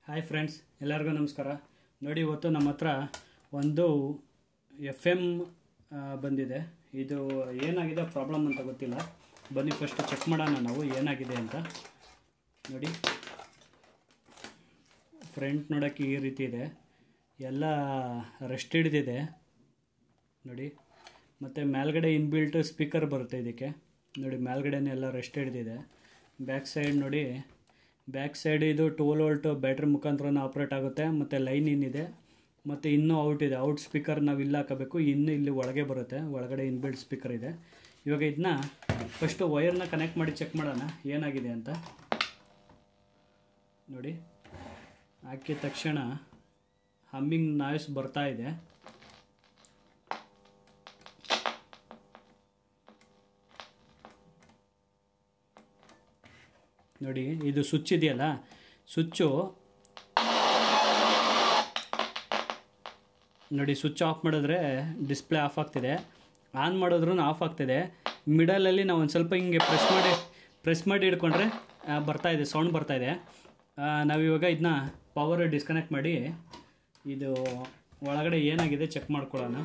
Hi friends, ಎಲ್ಲರಿಗೂ ನಮಸ್ಕಾರ. ನೋಡಿ, ಇವತ್ತು ನಮ್ಮ ಹತ್ರ ಒಂದು FM ಬಂದಿದೆ. ಇದು ಏನಾಗಿದೆ ಪ್ರಾಬ್ಲಮ್ ಅಂತ ಗೊತ್ತಿಲ್ಲ. ಬನ್ನಿ ಫಸ್ಟ್ ಚೆಕ್ ಮಾಡೋಣ ನಾವು ಏನಾಗಿದೆ ಅಂತ. ನೋಡಿ, ಫ್ರಂಟ್ ನೋಡೋಕ್ಕೆ ಈ ರೀತಿ ಇದೆ, ಎಲ್ಲ ರೆಸ್ಟ್ ಹಿಡಿದಿದೆ ನೋಡಿ. ಮತ್ತು ಮೇಲ್ಗಡೆ ಇನ್ಬಿಲ್ಟ್ ಸ್ಪೀಕರ್ ಬರುತ್ತೆ ಇದಕ್ಕೆ ನೋಡಿ. ಮೇಲ್ಗಡೆನೇ ಎಲ್ಲ ರೆಸ್ಟ್ ಹಿಡಿದಿದೆ. ಬ್ಯಾಕ್ ಸೈಡ್ ನೋಡಿ, ಬ್ಯಾಕ್ ಸೈಡ್ ಇದು 12 ವೋಲ್ಟ್ ಬ್ಯಾಟ್ರಿ ಮುಖಾಂತರ ಆಪ್ರೇಟ್ ಆಗುತ್ತೆ. ಮತ್ತು ಲೈನ್ ಇನ್ನಿದೆ, ಮತ್ತು ಇನ್ನೂ ಔಟ್ ಇದೆ. ಔಟ್ ಸ್ಪೀಕರ್ ನಾವು ಇಲ್ಲಿ ಹಾಕಬೇಕು, ಇನ್ನು ಇಲ್ಲಿ ಒಳಗೆ ಬರುತ್ತೆ, ಒಳಗಡೆ ಇನ್ಬಿಲ್ಟ್ ಸ್ಪೀಕರ್ ಇದೆ. ಇವಾಗ ಇದನ್ನ ಫಸ್ಟು ವೈರ್ನ ಕನೆಕ್ಟ್ ಮಾಡಿ ಚೆಕ್ ಮಾಡೋಣ ಏನಾಗಿದೆ ಅಂತ. ನೋಡಿ, ಹಾಕಿದ ತಕ್ಷಣ ಹಮ್ಮಿಂಗ್ ನಾಯ್ಸ್ ಬರ್ತಾ ಇದೆ. ನೋಡಿ, ಇದು ಸ್ವಿಚ್ ಇದೆಯಲ್ಲ, ಸ್ವಿಚ್ಚು ನೋಡಿ, ಸ್ವಿಚ್ ಆಫ್ ಮಾಡಿದ್ರೆ ಡಿಸ್ಪ್ಲೇ ಆಫ್ ಆಗ್ತಿದೆ, ಆನ್ ಮಾಡಿದ್ರೂ ಆಫ್ ಆಗ್ತಿದೆ. ಮಿಡಲಲ್ಲಿ ನಾವು ಒಂದು ಸ್ವಲ್ಪ ಹಿಂಗೆ ಪ್ರೆಸ್ ಮಾಡಿ ಹಿಡ್ಕೊಂಡ್ರೆ ಬರ್ತಾಯಿದೆ, ಸೌಂಡ್ ಬರ್ತಾಯಿದೆ. ನಾವಿವಾಗ ಇದನ್ನ ಪವರ್ ಡಿಸ್ಕನೆಕ್ಟ್ ಮಾಡಿ ಇದು ಒಳಗಡೆ ಏನಾಗಿದೆ ಚೆಕ್ ಮಾಡ್ಕೊಳ್ಳೋಣ.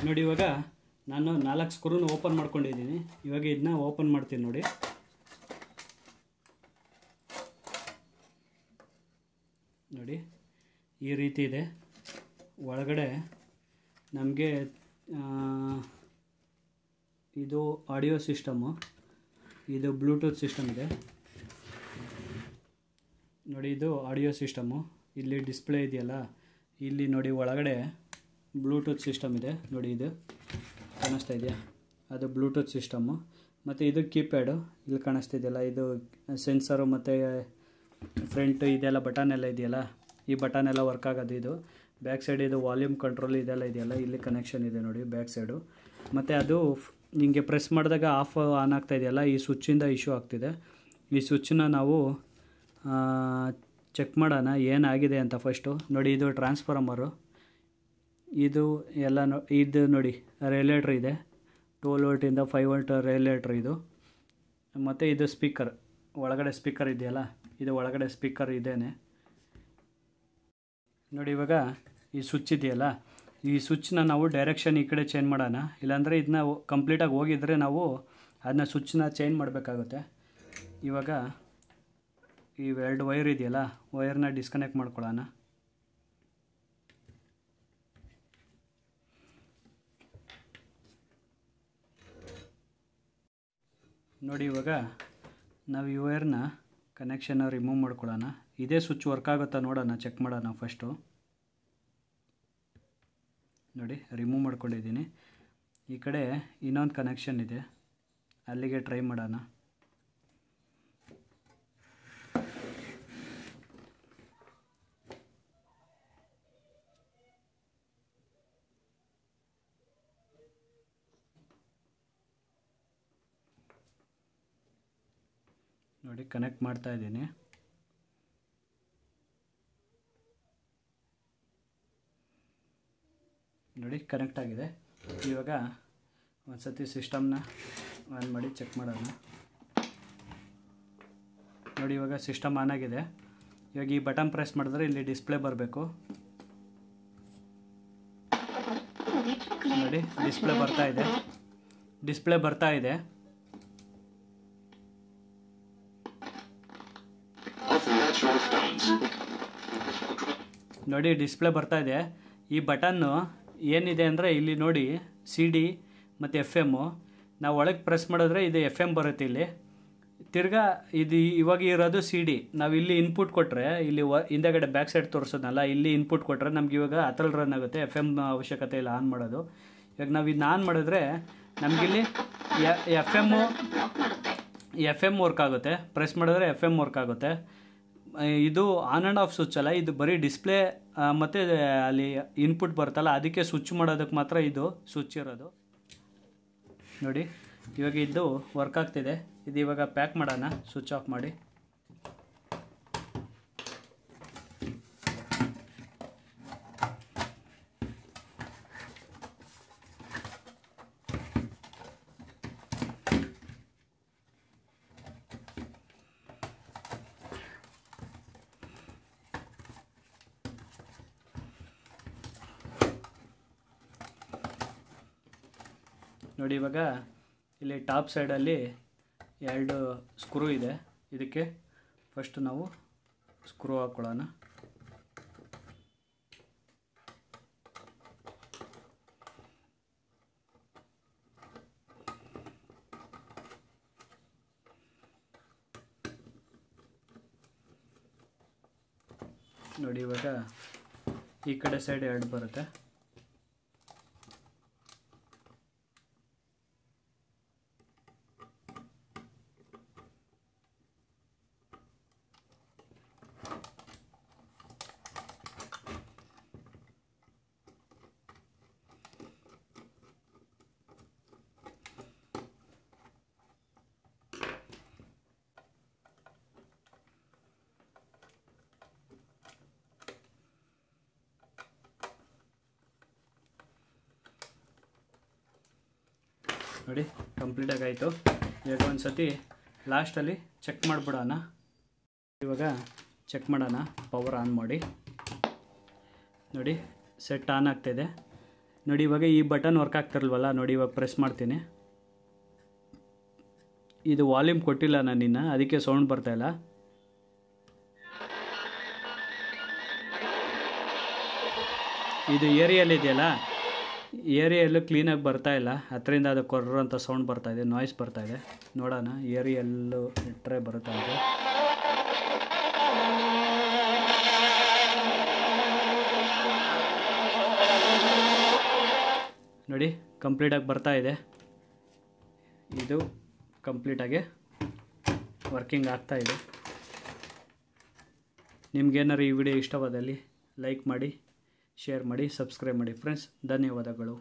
ನೋಡಿ, ಇವಾಗ ನಾನು 4 ಸ್ಕ್ರೂನ ಓಪನ್ ಮಾಡ್ಕೊಂಡಿದ್ದೀನಿ. ಇವಾಗ ಇದನ್ನ ಓಪನ್ ಮಾಡ್ತೀನಿ. ನೋಡಿ, ನೋಡಿ ಈ ರೀತಿ ಇದೆ. ಒಳಗಡೆ ನಮಗೆ ಇದು ಆಡಿಯೋ ಸಿಸ್ಟಮು, ಇದು ಬ್ಲೂಟೂತ್ ಸಿಸ್ಟಮ್ ಇದೆ ನೋಡಿ. ಇದು ಆಡಿಯೋ ಸಿಸ್ಟಮು. ಇಲ್ಲಿ ಡಿಸ್ಪ್ಲೇ ಇದೆಯಲ್ಲ, ಇಲ್ಲಿ ನೋಡಿ ಒಳಗಡೆ ಬ್ಲೂಟೂತ್ ಸಿಸ್ಟಮ್ ಇದೆ ನೋಡಿ. ಇದು ಕಾಣಿಸ್ತಾ ಇದೆಯಾ, ಅದು ಬ್ಲೂಟೂತ್ ಸಿಸ್ಟಮ್ಮು. ಮತ್ತು ಇದು ಕೀಪ್ಯಾಡು ಇಲ್ಲಿ ಕಾಣಿಸ್ತಿದೆಯಲ್ಲ, ಇದು ಸೆನ್ಸರು ಮತ್ತು ಫ್ರಂಟ್ ಇದೆಲ್ಲ ಬಟನ್ ಎಲ್ಲ ಇದೆಯಲ್ಲ, ಈ ಬಟನ್ ಎಲ್ಲ ವರ್ಕ್ ಆಗೋದು. ಇದು ಬ್ಯಾಕ್ ಸೈಡ್ ಇದು ವಾಲ್ಯೂಮ್ ಕಂಟ್ರೋಲ್ ಇದೆಲ್ಲ ಇದೆಯಲ್ಲ, ಇಲ್ಲಿ ಕನೆಕ್ಷನ್ ಇದೆ ನೋಡಿ ಬ್ಯಾಕ್ ಸೈಡು. ಮತ್ತು ಅದು ಹಿಂಗೆ ಪ್ರೆಸ್ ಮಾಡಿದಾಗ ಆಫ್ ಆನ್ ಆಗ್ತಾ ಇದೆಯಲ್ಲ, ಈ ಸ್ವಿಚ್ಚಿಂದ ಇಶ್ಯೂ ಆಗ್ತಿದೆ. ಈ ಸ್ವಿಚ್ಚನ್ನ ನಾವು ಚೆಕ್ ಮಾಡೋಣ ಏನಾಗಿದೆ ಅಂತ ಫಸ್ಟು. ನೋಡಿ, ಇದು ಟ್ರಾನ್ಸ್ಫಾರ್ಮರು, ಇದು ಎಲ್ಲ ಇದು ನೋಡಿ ರೇಲೇಟ್ರ್ ಇದೆ, 12 ವೋಲ್ಟಿಂದ 5 ವೋಲ್ಟ್ ರೇಲೇಟ್ರ್ ಇದು. ಮತ್ತು ಇದು ಸ್ಪೀಕರ್, ಒಳಗಡೆ ಸ್ಪೀಕರ್ ಇದೆಯಲ್ಲ, ಇದು ಒಳಗಡೆ ಸ್ಪೀಕರ್ ಇದೇನೆ ನೋಡಿ. ಇವಾಗ ಈ ಸ್ವಿಚ್ ಇದೆಯಲ್ಲ, ಈ ಸ್ವಿಚ್ನ ನಾವು ಡೈರೆಕ್ಷನ್ ಈ ಕಡೆ ಚೇಂಜ್ ಮಾಡೋಣ. ಇಲ್ಲಾಂದರೆ ಇದನ್ನ ಕಂಪ್ಲೀಟಾಗಿ ಹೋಗಿದ್ರೆ ನಾವು ಅದನ್ನ ಸ್ವಿಚ್ನ ಚೇಂಜ್ ಮಾಡಬೇಕಾಗುತ್ತೆ. ಇವಾಗ ಈ 2 ವೈರ್ ಇದೆಯಲ್ಲ, ವೈರ್ನ ಡಿಸ್ಕನೆಕ್ಟ್ ಮಾಡ್ಕೊಳ್ಳೋಣ. ನೋಡಿ, ಇವಾಗ ನಾವು ಈ ವೈರ್ನ ಕನೆಕ್ಷನ್ನ ರಿಮೂವ್ ಮಾಡ್ಕೊಳ್ಳೋಣ. ಇದೇ ಸ್ವಿಚ್ ವರ್ಕ್ ಆಗುತ್ತಾ ನೋಡೋಣ, ಚೆಕ್ ಮಾಡೋಣ ಫಸ್ಟು. ನೋಡಿ, ರಿಮೂವ್ ಮಾಡ್ಕೊಂಡಿದ್ದೀನಿ. ಈ ಕಡೆ ಇನ್ನೊಂದು ಕನೆಕ್ಷನ್ ಇದೆ, ಅಲ್ಲಿಗೆ ಟ್ರೈ ಮಾಡೋಣ. ನೋಡಿ, ಕನೆಕ್ಟ್ ಮಾಡ್ತಾ ಇದ್ದೀನಿ. ನೋಡಿ, ಕನೆಕ್ಟ್ ಆಗಿದೆ. ಇವಾಗ ಒಂದು ಸತಿ ಸಿಸ್ಟಮ್ನ ಆನ್ ಮಾಡಿ ಚೆಕ್ ಮಾಡೋಣ. ನೋಡಿ, ಇವಾಗ ಸಿಸ್ಟಮ್ ಆನ್ ಆಗಿದೆ. ಇವಾಗ ಈ ಬಟನ್ ಪ್ರೆಸ್ ಮಾಡಿದ್ರೆ ಇಲ್ಲಿ ಡಿಸ್ಪ್ಲೇ ಬರಬೇಕು ನೋಡಿ. ಡಿಸ್ಪ್ಲೇ ಬರ್ತಾ ಇದೆ. ನೋಡಿ, ಡಿಸ್ಪ್ಲೇ ಬರ್ತಾ ಇದೆ. ಈ ಬಟನ್ನು ಏನಿದೆ ಅಂದರೆ ಇಲ್ಲಿ ನೋಡಿ CD ಮತ್ತು FM. ನಾವು ಒಳಗೆ ಪ್ರೆಸ್ ಮಾಡಿದ್ರೆ ಇದು FM ಬರುತ್ತೆ. ಇಲ್ಲಿ ತಿರ್ಗಾ ಇದು ಇವಾಗ ಇರೋದು CD. ನಾವು ಇಲ್ಲಿ ಇನ್ಪುಟ್ ಕೊಟ್ಟರೆ, ಇಲ್ಲಿ ಹಿಂದೆಗಡೆ ಬ್ಯಾಕ್ ಸೈಡ್ ತೋರಿಸೋದಲ್ಲ, ಇಲ್ಲಿ ಇನ್ಪುಟ್ ಕೊಟ್ಟರೆ ನಮ್ಗೆ ಇವಾಗ ಅತಲ್ ರನ್ ಆಗುತ್ತೆ. FM ಅವಶ್ಯಕತೆ ಇಲ್ಲ ಆನ್ ಮಾಡೋದು. ಇವಾಗ ನಾವು ಇದನ್ನ ಆನ್ ಮಾಡಿದ್ರೆ ನಮಗಿಲ್ಲಿ FM ವರ್ಕ್ ಆಗುತ್ತೆ. ಪ್ರೆಸ್ ಮಾಡಿದ್ರೆ FM ವರ್ಕ್ ಆಗುತ್ತೆ. ಇದು ಆನ್ ಆ್ಯಂಡ್ ಆಫ್ ಸ್ವಿಚ್ ಅಲ್ಲ, ಇದು ಬರೀ ಡಿಸ್ಪ್ಲೇ ಮತ್ತು ಅಲ್ಲಿ ಇನ್ಪುಟ್ ಬರುತ್ತಲ್ಲ, ಅದಕ್ಕೆ ಸ್ವಿಚ್ ಮಾಡೋದಕ್ಕೆ ಮಾತ್ರ ಇದು ಸ್ವಿಚ್ ಇರೋದು ನೋಡಿ. ಇವಾಗ ಇದು ವರ್ಕ್ ಆಗ್ತಿದೆ. ಇದು ಇವಾಗ ಪ್ಯಾಕ್ ಮಾಡೋಣ ಸ್ವಿಚ್ ಆಫ್ ಮಾಡಿ. ನೋಡಿ ಇವಾಗ ಇಲ್ಲಿ ಟಾಪ್ ಸೈಡಲ್ಲಿ 2 ಸ್ಕ್ರೂ ಇದೆ. ಇದಕ್ಕೆ ಫಸ್ಟ್ ನಾವು ಸ್ಕ್ರೂ ಹಾಕ್ಕೊಳ್ಳೋಣ. ನೋಡಿ ಇವಾಗ ಈ ಕಡೆ ಸೈಡ್ 2 ಬರುತ್ತೆ. ನೋಡಿ ಕಂಪ್ಲೀಟಾಗಿ ಆಯಿತು. ಇವಾಗ ಒಂದು ಸತಿ ಲಾಸ್ಟಲ್ಲಿ ಚೆಕ್ ಮಾಡಿಬಿಡೋಣ. ಇವಾಗ ಚೆಕ್ ಮಾಡೋಣ. ಪವರ್ ಆನ್ ಮಾಡಿ ನೋಡಿ ಸೆಟ್ ಆನ್ ಆಗ್ತಾಯಿದೆ. ನೋಡಿ ಇವಾಗ ಈ ಬಟನ್ ವರ್ಕ್ ಆಗ್ತಿರಲ್ವಲ್ಲ, ನೋಡಿ ಇವಾಗ ಪ್ರೆಸ್ ಮಾಡ್ತೀನಿ. ಇದು ವಾಲ್ಯೂಮ್ ಕೊಟ್ಟಿಲ್ಲ ನಾನಿನ್ನು, ಅದಕ್ಕೆ ಸೌಂಡ್ ಬರ್ತಾಯಿಲ್ಲ. ಇದು ಏರಿಯಲ್ಲಿದೆಯಲ್ಲ, ಏರಿಯಲ್ಲೂ ಕ್ಲೀನಾಗಿ ಬರ್ತಾಯಿಲ್ಲ, ಅದರಿಂದ ಅದು ಕೊರ್ರ ಅಂತ ಸೌಂಡ್ ಬರ್ತಾಯಿದೆ, ನಾಯ್ಸ್ ಬರ್ತಾಯಿದೆ. ನೋಡೋಣ ಏರಿಯಲ್ಲೂ ಇಟ್ಟರೆ ಬರುತ್ತೆ ಅಂತ. ನೋಡಿ ಕಂಪ್ಲೀಟಾಗಿ ಬರ್ತಾಯಿದೆ. ಇದು ಕಂಪ್ಲೀಟಾಗಿ ವರ್ಕಿಂಗ್ ಆಗ್ತಾಯಿದೆ. ನಿಮ್ಗೇನಾರು ಈ ವಿಡಿಯೋ ಇಷ್ಟವಾದಲ್ಲಿ ಲೈಕ್ ಮಾಡಿ, ಶೇರ್ ಮಾಡಿ, ಸಬ್ಸ್ಕ್ರೈಬ್ ಮಾಡಿ ಫ್ರೆಂಡ್ಸ್. ಧನ್ಯವಾದಗಳು.